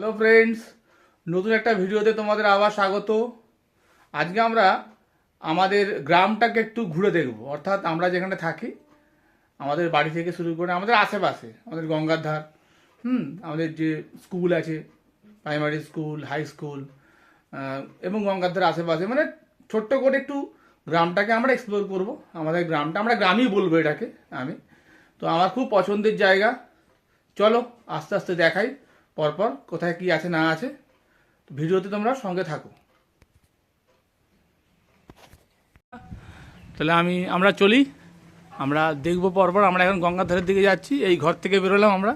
Hello friends, নতুন একটা ভিডিওতে তোমাদের আবার স্বাগত। আজকে আমরা আমাদের গ্রামটাকে একটু ঘুরে দেখব, অর্থাৎ আমরা যেখানে থাকি আমাদের বাড়ি থেকে শুরু করে আমাদের আশেপাশে আমাদের গঙ্গার ধার, আমাদের যে স্কুল আছে, প্রাইমারি স্কুল, হাই স্কুল, এবং গঙ্গার ধার আশেপাশে, মানে ছোট্ট করে একটু গ্রামটাকে আমরা এক্সপ্লোর করব। আমাদের গ্রামটা আমরা গ্রামই বলবো এটাকে। আমি তো আমার খুব পছন্দের জায়গা। চলো আস্তে আস্তে দেখাই পরপর কোথায় কি আছে না আছে। ভিডিওতে তোমরা সঙ্গে থাকো। তাহলে আমরা চলি, আমরা দেখবো পরপর। আমরা এখন গঙ্গার ধারের দিকে যাচ্ছি। এই ঘর থেকে বেরোলাম, আমরা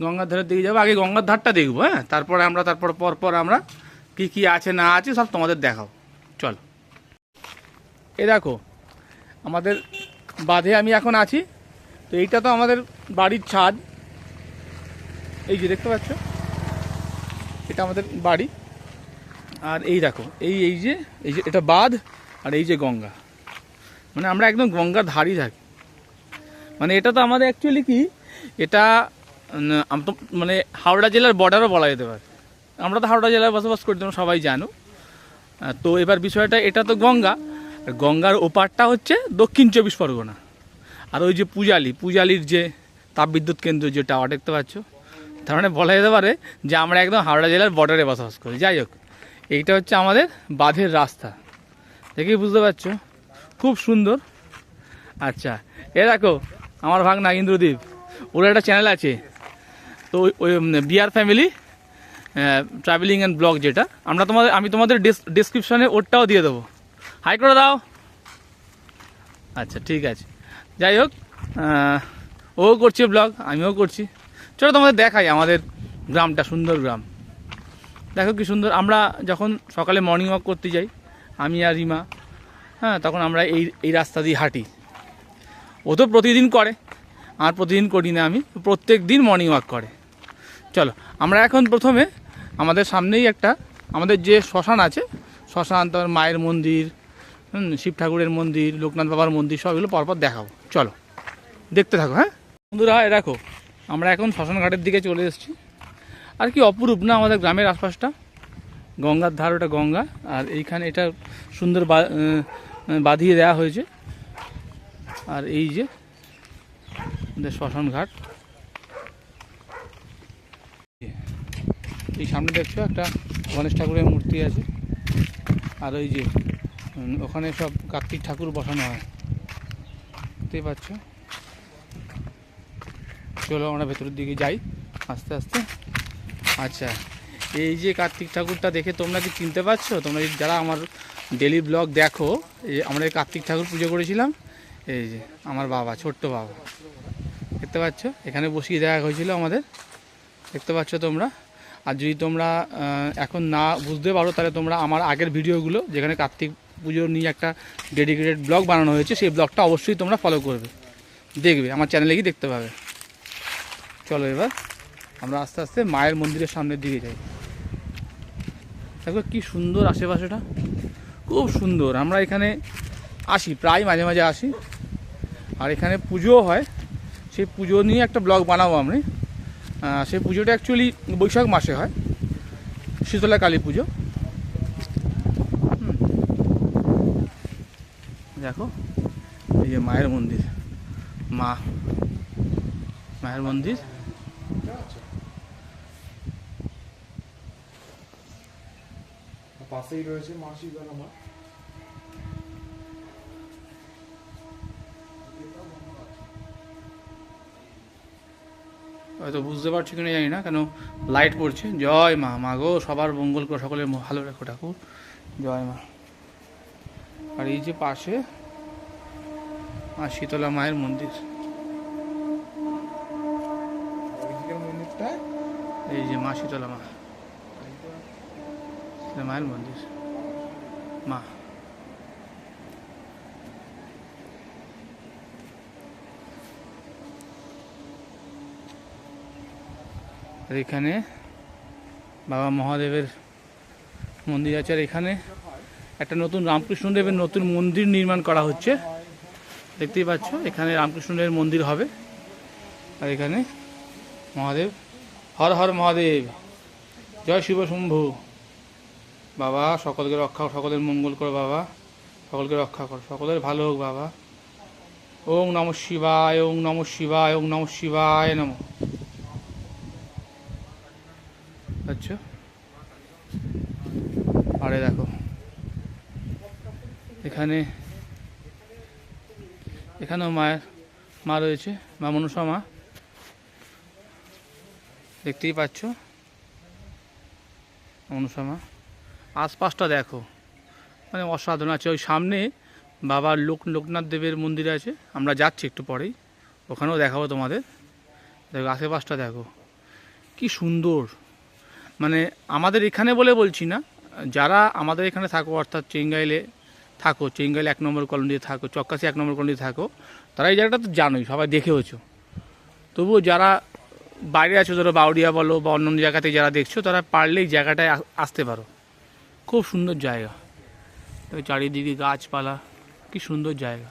গঙ্গার ধারের দিকে যাবো। আগে গঙ্গার ধারটা দেখবো, হ্যাঁ, তারপর পরপর আমরা কি কি আছে না আছে সব তোমাদের দেখাও। চলো, এ দেখো আমাদের বাঁধে আমি এখন আছি। তো এইটা তো আমাদের বাড়ির ছাদ, এই যে দেখতে পাচ্ছ, এটা আমাদের বাড়ি। আর এই দেখো এই যে এটা বাঁধ, আর এই যে গঙ্গা, মানে আমরা একদম গঙ্গার ধারই থাকি। মানে এটা তো আমাদের অ্যাকচুয়ালি কি, এটা মানে হাওড়া জেলার বর্ডারও বলা যেতে পারে। আমরা তো হাওড়া জেলায় বসবাস করি, তোমরা সবাই জানো। তো এবার বিষয়টা, এটা তো গঙ্গা, আর গঙ্গার ওপারটা হচ্ছে দক্ষিণ 24 পরগনা। আর ওই যে পূজালির যে তাপবিদ্যুৎ কেন্দ্র, যে টাওয়ার দেখতে পাচ্ছ, তার মানে বলা যেতে পারে যে আমরা একদম হাওড়া জেলার বর্ডারে বসবাস করি। যাই হোক, এইটা হচ্ছে আমাদের বাঁধের রাস্তা, দেখেই বুঝতে পারছো, খুব সুন্দর। আচ্ছা, এ দেখো আমার ভাগনা ইন্দ্রদীপ, ওর একটা চ্যানেল আছে, তো ওই BR family travelling and vlog, যেটা আমি তোমাদের ডেসক্রিপশনে ওরটাও দিয়ে দেবো। হাই করে দাও। আচ্ছা ঠিক আছে, যাই হোক, ও করছে ব্লগ, আমিও করছি। চলো তোমাদের দেখাই আমাদের গ্রামটা, সুন্দর গ্রাম। দেখো কি সুন্দর। আমরা যখন সকালে মর্নিং ওয়াক করতে যাই, আমি আর রিমা, হ্যাঁ, তখন আমরা এই রাস্তা দিয়ে হাঁটি। ও তো প্রতিদিন করে, আর প্রতিদিন করি না, আমি প্রত্যেক দিন মর্নিং ওয়াক করে। চলো, আমরা এখন প্রথমে আমাদের সামনেই একটা আমাদের যে শ্মশান আছে, শ্মশান, তার মায়ের মন্দির, শিব ঠাকুরের মন্দির, লোকনাথ বাবার মন্দির, সব এগুলো পরপর দেখাবো। চলো দেখতে থাকো। হ্যাঁ বন্ধুরা, দেখো আমরা এখন শ্মশান ঘাটের দিকে চলে এসেছি। আর কি অপরূপ না আমাদের গ্রামের আশপাশটা, গঙ্গার ধার, ওটা গঙ্গা, আর এইখানে এটা সুন্দর বাঁধিয়ে দেওয়া হয়েছে। আর এই যে শ্মশান ঘাট, এই সামনে দেখছো একটা গণেশ ঠাকুরের মূর্তি আছে। আর ওই যে ওখানে সব কার্তিক ঠাকুর বসানো হয়, দেখতেই পাচ্ছ। চলো আমরা ভেতরের দিকে যাই আস্তে আস্তে। আচ্ছা, এই যে কার্তিক ঠাকুরটা দেখে তোমরা কি চিনতে পারছো? তোমরা যারা আমার ডেলি ব্লগ দেখো, এই আমরা এই কার্তিক ঠাকুর পুজো করেছিলাম। এই যে আমার বাবা, ছোট্ট বাবা, দেখতে পাচ্ছ, এখানে বসিয়ে দেওয়া হয়েছিল আমাদের, দেখতে পাচ্ছ তোমরা। আর যদি তোমরা এখন না বুঝতে পারো, তাহলে তোমরা আমার আগের ভিডিওগুলো, যেখানে কার্তিক পুজো নিয়ে একটা ডেডিকেটেড ব্লগ বানানো হয়েছে, সেই ব্লগটা অবশ্যই তোমরা ফলো করবে, দেখবে, আমার চ্যানেলে গিয়ে দেখতে পাবে। চলো এবার আমরা আস্তে আস্তে মায়ের মন্দিরের সামনের দিকে যাই। দেখো কি সুন্দর আশেপাশেটা, খুব সুন্দর। আমরা এখানে আসি, প্রায় মাঝে মাঝে আসি। আর এখানে পুজোও হয়, সেই পুজো নিয়ে একটা ব্লগ বানাবো আমি। সেই পুজোটা অ্যাকচুয়ালি বৈশাখ মাসে হয়, শীতলা কালী পুজো। দেখো এই যে মায়ের মন্দির, মায়ের মন্দির। পাশেই রয়েছে মাসি মা। হয়তো বুঝতে পারছি কিনা জানি না, কেন লাইট পড়ছে। জয় মা, মা গো, সবার মঙ্গল করে, সকলের ভালো রেখো ঠাকুর, জয় মা। আর এই যে পাশে মা শীতলা মায়ের মন্দির, এই যে মা শীতলা মায়ের মন্দির, মা। আর এখানে বাবা মহাদেবের মন্দির আছে। আর এখানে একটা নতুন রামকৃষ্ণদেবের নতুন মন্দির নির্মাণ করা হচ্ছে, দেখতেই পাচ্ছ। এখানে রামকৃষ্ণদেবের মন্দির হবে। আর এখানে মহাদেব, হর হর মহাদেব, জয় শিব শম্ভু। বাবা সকলকে রক্ষা, সকলের মঙ্গল করো বাবা, সকলকে রক্ষা করো, সকলের ভালো হোক বাবা। ওং নমঃ শিবায়, ওং নমঃ শিবায়, ওং নমঃ শিবায় নমঃ। আচ্ছা, আরে দেখো এখানেও মা রয়েছে, মা মনসা মা, দেখতেই পাচ্ছ মনসা মা। আশপাশটা দেখো মানে অসাধারণ আছে। ওই সামনে বাবার লোকনাথ দেবের মন্দির আছে, আমরা যাচ্ছি একটু পরেই, ওখানেও দেখাবো তোমাদের। দেখো আশেপাশটা দেখো কি সুন্দর। মানে আমাদের এখানে বলে বলছি না, যারা আমাদের এখানে থাকো অর্থাৎ চেঙ্গাইলে থাকো, চেঙ্গাইলে 1 নম্বর কলোনিতে থাকো, চক্কাশি 1 নম্বর কলোনিতে থাকো, তারা এই জায়গাটা তো জানোই, সবাই দেখেওছো। তবুও যারা বাইরে আছো, ধরো বাউরিয়া বলো বা অন্য জায়গাতে যারা দেখছো, তারা পারলেই জায়গাটায় আসতে পারো। খুব সুন্দর জায়গা, চারিদিকে গাছপালা, কি সুন্দর জায়গা।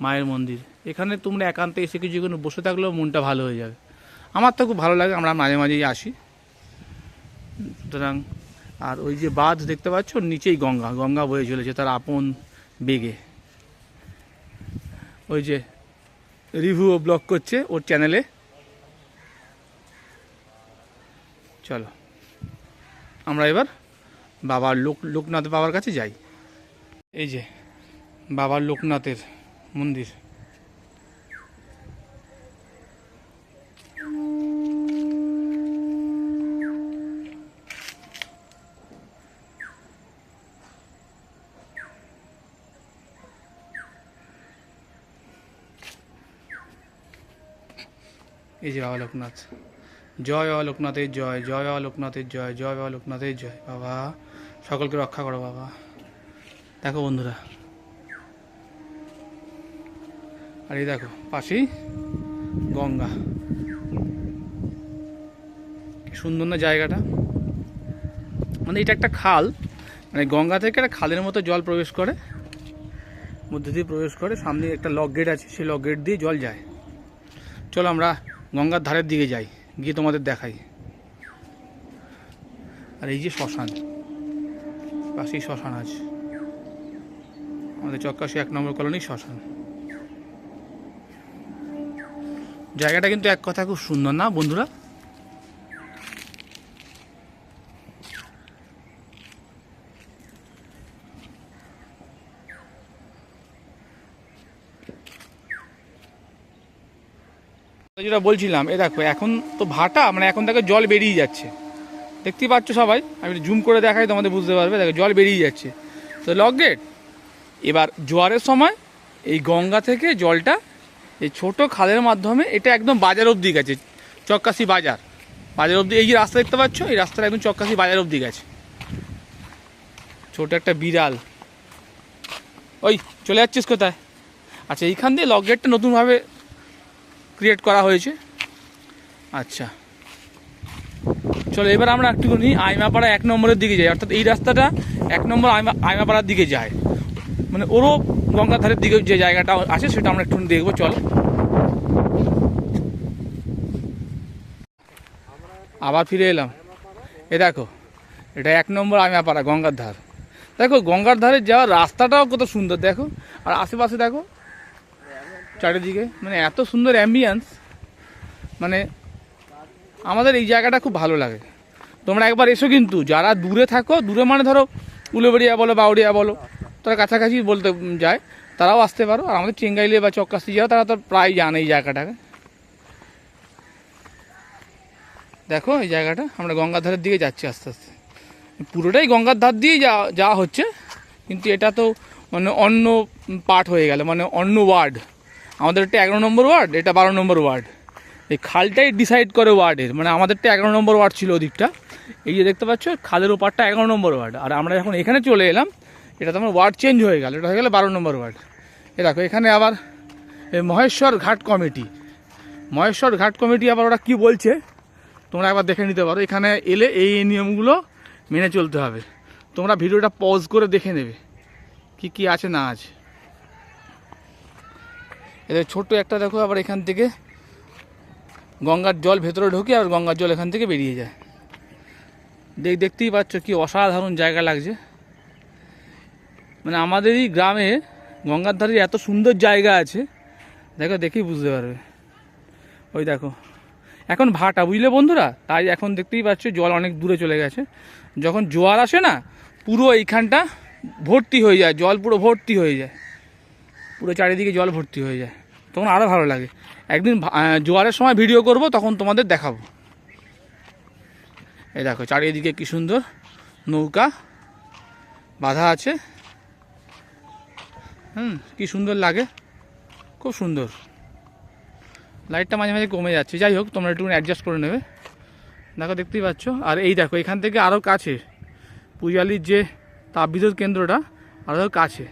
মায়ের মন্দির, এখানে তোমরা একান্তে এসে কিছুক্ষণ বসে থাকলেও মনটা ভালো হয়ে যাবে। আমার তো খুব ভালো লাগে, আমরা মাঝে মাঝেই আসি। সুতরাং আর ওই যে বাঁধ দেখতে পাচ্ছ, নিচেই গঙ্গা বয়ে চলেছে তার আপন বেগে। ওই যে রিভিউ ব্লগ করছে ওর চ্যানেলে। চলো আমরা এবার বাবার লোকনাথ বাবার কাছে যাই। এই যে বাবার লোকনাথের মন্দির, এই যে বাবা লোকনাথ। জয় বাবা লোকনাথের জয়, জয় বাবা লোকনাথের জয়, জয় বাবা লোকনাথের জয়। বাবা সকলকে রক্ষা করো বাবা। দেখো বন্ধুরা, আর এই দেখো পাশেই গঙ্গা, কি সুন্দর না জায়গাটা। মানে এটা একটা খাল, মানে গঙ্গা থেকে একটা খালের মতো জল প্রবেশ করে, মধ্যে দিয়ে প্রবেশ করে। সামনে একটা লক গেট আছে, সেই লক গেট দিয়ে জল যায়। চলো আমরা গঙ্গার ধারের দিকে যাই, গিয়ে তোমাদের দেখাই। আর এই যে শ্মশান, পাশেই শ্মশান আছে, আমাদের চক্কাশি 1 নম্বর কলোনি শ্মশান। জায়গাটা কিন্তু এক কথা খুব সুন্দর না বন্ধুরা? যেটা বলছিলাম, এ দেখো এখন তো ভাটা, মানে এখন দেখো জল বেরিয়ে যাচ্ছে, দেখতেই পাচ্ছ সবাই। আমি জুম করে দেখাই, তোমাদের বুঝতে পারবে। দেখো জল বেরিয়ে যাচ্ছে, তো লক গেট। এবার জোয়ারের সময় এই গঙ্গা থেকে জলটা এই ছোট খালের মাধ্যমে এটা একদম বাজার অবধি গেছে, চক্কাশি বাজার অবধি। এই যে রাস্তা দেখতে পাচ্ছ, এই রাস্তাটা একদম চক্কাশি বাজার অবধি গেছে। ছোট একটা বিড়াল, ওই চলে যাচ্ছিস কোথায়? আচ্ছা, এইখান দিয়ে লক গেটটা নতুনভাবে ক্রিয়েট করা হয়েছে। আচ্ছা চলো এবার আমরা একটুখানি আইমাপাড়া 1 নম্বরের দিকে যাই, অর্থাৎ এই রাস্তাটা 1 নম্বর আইমাপাড়ার দিকে যায়, মানে ওরও গঙ্গার ধারের দিকে যে জায়গাটা আছে সেটা আমরা একটু দেখবো। চলো আবার ফিরে এলাম। এ দেখো এটা 1 নম্বর আইমাপাড়া, গঙ্গার ধার। দেখো গঙ্গার ধারে যাওয়ার রাস্তাটাও কত সুন্দর, দেখো। আর আশেপাশে দেখো চারিদিকে, মানে এত সুন্দর অ্যাম্বিয়েন্স, মানে আমাদের এই জায়গাটা খুব ভালো লাগে। তোমরা একবার এসো কিন্তু, যারা দূরে থাকো, দূরে মানে ধরো উলুবেড়িয়া বলো, বাউরিয়া বলো, তারা কাছাকাছি বলতে যায়, তারাও আসতে পারো। আর আমাদের চেঙ্গাইলে বা চক্কাশি যারা, তারা তো প্রায় জানে এই জায়গাটাকে। দেখো এই জায়গাটা, আমরা গঙ্গার ধারের দিকে যাচ্ছি আস্তে আস্তে। পুরোটাই গঙ্গার ধার দিয়েই যাওয়া হচ্ছে, কিন্তু এটা তো মানে অন্য পার্ট হয়ে গেল, মানে অন্য ওয়ার্ড। আমাদের এটা 11 নম্বর ওয়ার্ড, এটা 12 নম্বর ওয়ার্ড। এই খালটাই ডিসাইড করে ওয়ার্ডের, মানে আমাদেরটা 11 নম্বর ওয়ার্ড ছিল ওদিকটা। এই যে দেখতে পাচ্ছ খালের ওপারটা 11 নম্বর ওয়ার্ড, আর আমরা যখন এখানে চলে এলাম, এটা তো আমার ওয়ার্ড চেঞ্জ হয়ে গেল, এটা হয়ে গেল 12 নম্বর ওয়ার্ড। এ দেখো এখানে আবার মহেশ্বর ঘাট কমিটি আবার ওরা কী বলছে তোমরা একবার দেখে নিতে পারো। এখানে এলে এই নিয়মগুলো মেনে চলতে হবে। তোমরা ভিডিওটা পজ করে দেখে নেবে কি কি আছে না আছে। এদের ছোট্ট একটা দেখো, আবার এখান থেকে গঙ্গার জল ভেতরে ঢোকে, আর গঙ্গার জল এখান থেকে বেরিয়ে যায়। দেখতেই পাচ্ছ কি অসাধারণ জায়গা লাগছে। মানে আমাদেরই গ্রামে গঙ্গার ধারে এত সুন্দর জায়গা আছে, দেখো দেখেই বুঝতে পারবে। ওই দেখো এখন ভাটা, বুঝলে বন্ধুরা, তাই এখন দেখতেই পাচ্ছ জল অনেক দূরে চলে গেছে। যখন জোয়ার আসে না, পুরো এইখানটা ভর্তি হয়ে যায়, জল পুরো ভর্তি হয়ে যায়, পুরো চারিদিকে জল ভর্তি হয়ে যায়, তখন আরও ভালো লাগে। একদিন জোয়ারের সময় ভিডিও করব, তখন তোমাদের দেখাবো। এই দেখো চারিদিকে কি সুন্দর নৌকা বাঁধা আছে, কি সুন্দর লাগে, খুব সুন্দর। লাইটটা মাঝে মাঝে কমে যাচ্ছে, যাই হোক তোমরা একটু অ্যাডজাস্ট করে নেবে। দেখো দেখতেই পাচ্ছ। আর এই দেখো এখান থেকে আরও কাছে পূজালির যে তাপবিদ্যুৎ কেন্দ্রটা, আরও কাছে।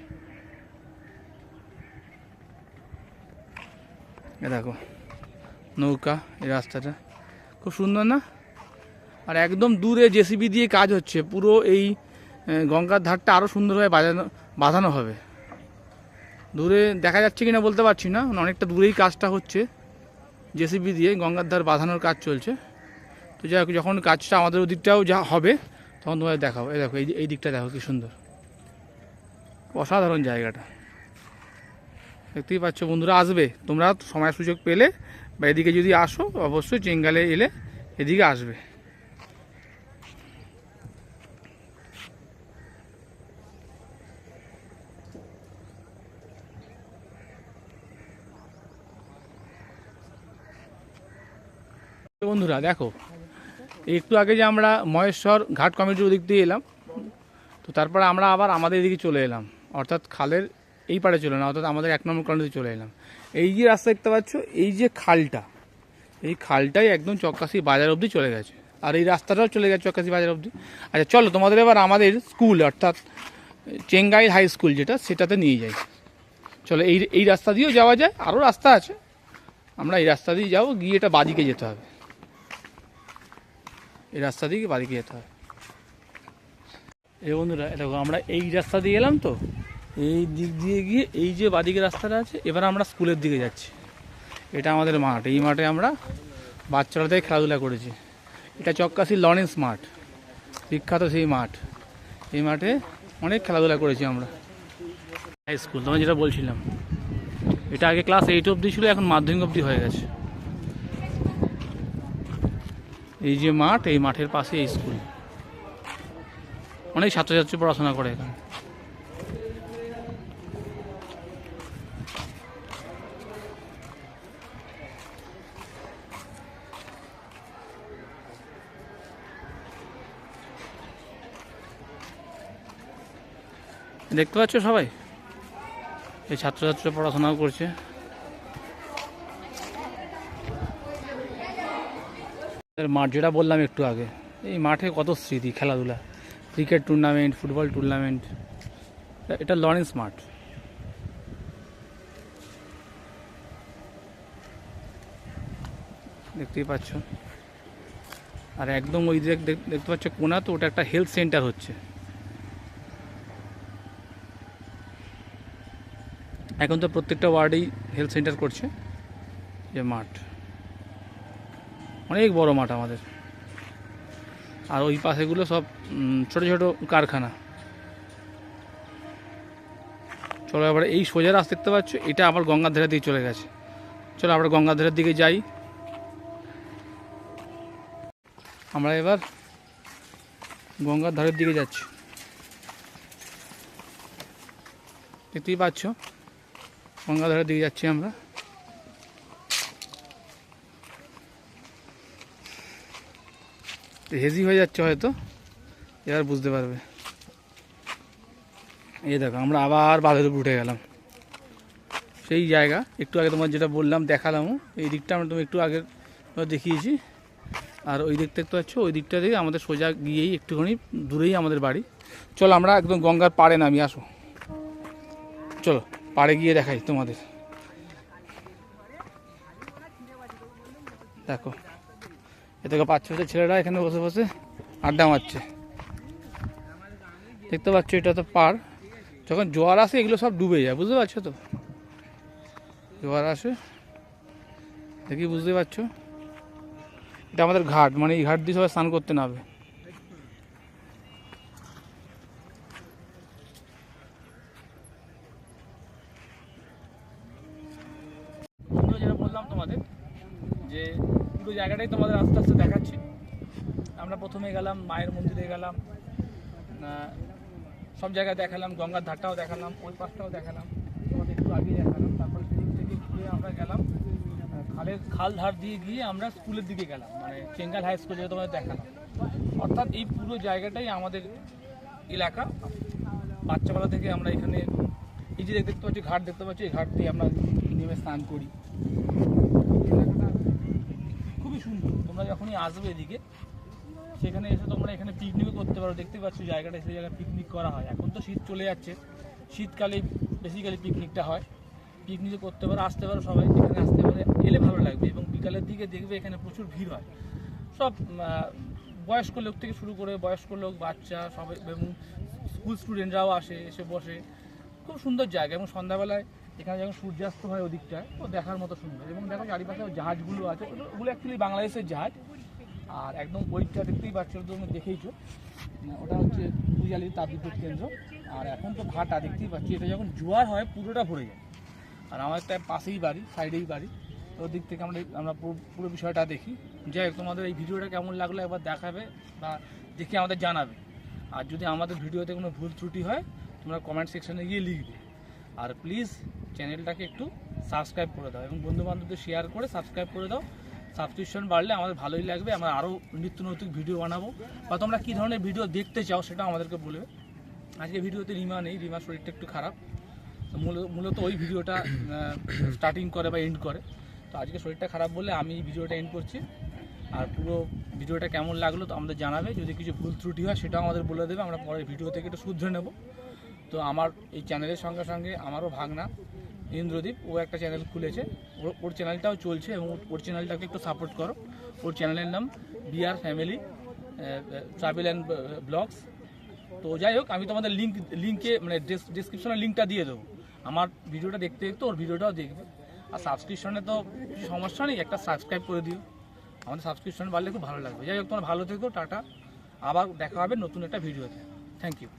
এ দেখো নৌকা, এই রাস্তাটা খুব সুন্দর না? আর একদম দূরে জেসিবি দিয়ে কাজ হচ্ছে, পুরো এই গঙ্গার ধারটা আরও সুন্দরভাবে বাঁধানো হবে। দূরে দেখা যাচ্ছে কিনা বলতে পারছি না, অনেকটা দূরেই কাজটা হচ্ছে, জেসিবি দিয়ে গঙ্গার ধার বাঁধানোর কাজ চলছে। তো যাই হোক, যখন কাজটা আমাদের ওদিকটাও যা হবে তখন তোমাদের দেখাবো। এই দেখো এই দিকটা দেখো কি সুন্দর, অসাধারণ জায়গাটা। দেখতেই পাচ্ছ বন্ধুরা, আসবে তোমরা সময় সুযোগ পেলে, বা এদিকে যদি আসো অবশ্যই চেঙ্গালে এলে এদিকে আসবে। বন্ধুরা দেখো, একটু আগে যে আমরা মহেশ্বর ঘাট কমিটির ওদিক দিয়ে এলাম, তো তারপরে আমরা আবার আমাদের এদিকে চলে এলাম, অর্থাৎ খালের এই পাড়ে চলে এলাম, অর্থাৎ আমাদের 1 নম্বর কলোনিতে চলে এলাম। এই যে রাস্তা দেখতে পাচ্ছ, এই যে খালটা, এই খালটাই একদম চক্কাশি বাজার অবধি চলে গেছে, আর এই রাস্তাটাও চলে গেছে চক্কাশি বাজার অবধি। আচ্ছা চলো তোমাদের এবার আমাদের স্কুল, অর্থাৎ চেঙ্গাইল হাই স্কুল যেটা, সেটাতে নিয়ে যাই। চলো এই রাস্তা দিয়েও যাওয়া যায়, আরও রাস্তা আছে, আমরা এই রাস্তা দিয়ে যাবো, গিয়ে এটা বাদিকে যেতে হবে, এই রাস্তা দিয়ে বাদিকে যেতে হবে। এই বন্ধুরা দেখো, আমরা এই রাস্তা দিয়ে এলাম, তো এই দিক দিয়ে গিয়ে এই যে বাদিকে রাস্তাটা আছে, এবার আমরা স্কুলের দিকে যাচ্ছি। এটা আমাদের মাঠ, এই মাঠে আমরা বাচ্চারা থেকে খেলাধুলা করেছি। এটা চক্কাশি লরেন্স মাঠ, বিখ্যাত সেই মাঠ। এই মাঠে অনেক খেলাধুলা করেছি আমরা। হাই স্কুল তোমার যেটা বলছিলাম, এটা আগে ক্লাস 8 অবধি ছিল, এখন মাধ্যমিক অবধি হয়ে গেছে। এই যে মাঠ, এই মাঠের পাশে এই স্কুল, অনেক ছাত্রছাত্রী পড়াশোনা করে এখানে। দেখতে পাচ্ছ সবাই, এই ছাত্রছাত্রীরা পড়াশোনাও করছে। মাঠ যেটা বললাম একটু আগে, এই মাঠে কত স্মৃতি, খেলাধুলা, ক্রিকেট টুর্নামেন্ট, ফুটবল টুর্নামেন্ট। এটা লরেন্স মাঠ। দেখতেই পাচ্ছ। আর একদম ওই দেখতে পাচ্ছ কোনা, তো ওটা একটা হেলথ সেন্টার হচ্ছে। এখন তো প্রত্যেকটা ওয়ার্ডেই হেলথ সেন্টার করছে। যে মাঠ অনেক বড় মাঠ আমাদের, আর ওই পাশেগুলো সব ছোট ছোট কারখানা। চলো এবার এই সোজা রাস্তা দেখতে পাচ্ছ, এটা আবার গঙ্গার ধারের দিকে চলে গেছে। চলো আমরা গঙ্গার ধারের দিকে যাই। আমরা এবার গঙ্গার ধারের দিকে যাচ্ছি, দেখতেই পাচ্ছ গঙ্গার ধারের দিকে যাচ্ছি আমরা। হেজি হয়ে যাচ্ছে হয়তো, এবার বুঝতে পারবে। এই দেখো আমরা আবার বাঁধের উপর উঠে গেলাম, সেই জায়গা একটু আগে তোমার যেটা বললাম দেখালাম, এই দিকটা আমরা তুমি একটু আগে দেখিয়েছি। আর ওই দিক দেখতে পাচ্ছ, ওই দিকটা থেকে আমাদের সোজা গিয়েই একটুখানি দূরেই আমাদের বাড়ি। চলো আমরা একদম গঙ্গার পাড়ে নামি, আসো চলো পাড়ে গিয়ে দেখাই তোমাদের। দেখো এ থেকে 5-6 ছেলেরা এখানে বসে বসে আড্ডা মারছে, দেখতে পাচ্ছ। এটা তো পাড়, যখন জোয়ার আসে এগুলো সব ডুবে যায়, বুঝতে পারছো তো, জোয়ার আসে দেখি, বুঝতে পারছো। এটা আমাদের ঘাট, মানে এই ঘাট দিয়ে সবাই স্নান করতে নামে। পুরো জায়গাটাই তোমাদের আস্তে আস্তে দেখাচ্ছি। আমরা প্রথমে গেলাম মায়ের মন্দিরে গেলাম, সব জায়গায় দেখালাম, গঙ্গার ধারটাও দেখালাম, ওই পাশটাও দেখালাম, তোমাদের একটু আগে দেখালাম। তারপরে সেদিক থেকে ঘুরে আমরা গেলাম খাল ধার দিয়ে গিয়ে আমরা স্কুলের দিকে গেলাম, মানে চেঙ্গাল হাই স্কুল যেটা তোমাদের দেখালাম। অর্থাৎ এই পুরো জায়গাটাই আমাদের এলাকা। বাচ্চাবেলা থেকে আমরা এখানে এই যে দেখতে পাচ্ছি ঘাট দেখতে পাচ্ছি, এই ঘাট দিয়ে আমরা নেমে স্নান করি। এলাকাটা খুবই সুন্দর, তোমরা যখনই আসবে এদিকে সেখানে এসে তোমরা এখানে পিকনিকও করতে পারো। দেখতে পাচ্ছ জায়গাটা, সেই জায়গায় পিকনিক করা হয়। এখন তো শীত চলে যাচ্ছে, শীতকালে বেসিক্যালি পিকনিকটা হয়। পিকনিকও করতে পারো, আসতে পারো, সবাই এখানে আসতে পারে, এলে ভালো লাগবে। এবং বিকালের দিকে দেখবে এখানে প্রচুর ভিড় হয়, সব বয়স্ক লোক থেকে শুরু করে বয়স্ক লোক, বাচ্চা সবাই, এবং স্কুল স্টুডেন্টরাও আসে, এসে বসে। খুব সুন্দর জায়গা। এবং সন্ধ্যাবেলায় এখানে যখন সূর্যাস্ত হয় ওদিকটায়, তো দেখার মতো সুন্দর। এবং দেখো চারিপাশে জাহাজগুলো আছে, ওগুলো অ্যাকচুয়ালি বাংলাদেশের জাহাজ। আর একদম ওইটা দেখতেই পাচ্ছ, তুমি দেখেইছো, ওটা হচ্ছে পূজালির তাপবিদ্যুৎ কেন্দ্র। আর এখন তো ভাটা দেখতেই পাচ্ছি, এটা যখন জোয়ার হয় পুরোটা ভরে যায়। আর আমার একটা পাশেই বাড়ি, সাইডেই বাড়ি, তো ওই দিক থেকে আমরা পুরো বিষয়টা দেখি। যাই হোক, তোমাদের এই ভিডিওটা কেমন লাগলো একবার দেখাবে বা দেখে আমাদের জানাবে। আর যদি আমাদের ভিডিওতে কোনো ভুল ত্রুটি হয় তোমরা কমেন্ট সেকশনে গিয়ে লিখবে। আর প্লিজ চ্যানেলটাকে একটু সাবস্ক্রাইব করে দাও এবং বন্ধুবান্ধবদের শেয়ার করে সাবস্ক্রাইব করে দাও। সাবস্ক্রিপশন বাড়লে আমাদের ভালোই লাগবে, আমরা আরও নিত্য নতুন ভিডিও বানাবো। বা তোমরা কী ধরনের ভিডিও দেখতে চাও সেটা আমাদেরকে বলবে। আজকে ভিডিওতে রিমা নেই, রিমার শরীরটা একটু খারাপ, মূলত ওই ভিডিওটা স্টার্টিং করে বা এন্ড করে। তো আজকে শরীরটা খারাপ বলে আমি ভিডিওটা এন্ড করছি। আর পুরো ভিডিওটা কেমন লাগলো তো আমাদের জানাবে। যদি কিছু ভুল ত্রুটি হয় সেটাও আমাদের বলে দেবে, আমরা পরের ভিডিও থেকে একটু শুধরে নেব। তো আমার এই চ্যানেলের সঙ্গে সঙ্গে আমারও ভাগনা ইন্দ্রদীপ, ও একটা চ্যানেল খুলেছে, ওর চ্যানেলটাও চলছে, এবং ওর চ্যানেলটাকে একটু সাপোর্ট করো। ওর চ্যানেলের নাম BR family travel and vlogs. তো যাই হোক, আমি তোমাদের লিঙ্কে মানে ডিসক্রিপশনে লিঙ্কটা দিয়ে দেবো। আমার ভিডিওটা দেখতে দেখতে ওর ভিডিওটাও দেখবে। আর সাবস্ক্রিপশনে তো কিছু সমস্যা নেই, একটা সাবস্ক্রাইব করে দিও, আমাদের সাবস্ক্রিপশন বাড়লে খুব ভালো লাগবে। যাই হোক, তোমার ভালো থেকো, টাটা, আবার দেখা হবে নতুন একটা ভিডিওতে। Thank you.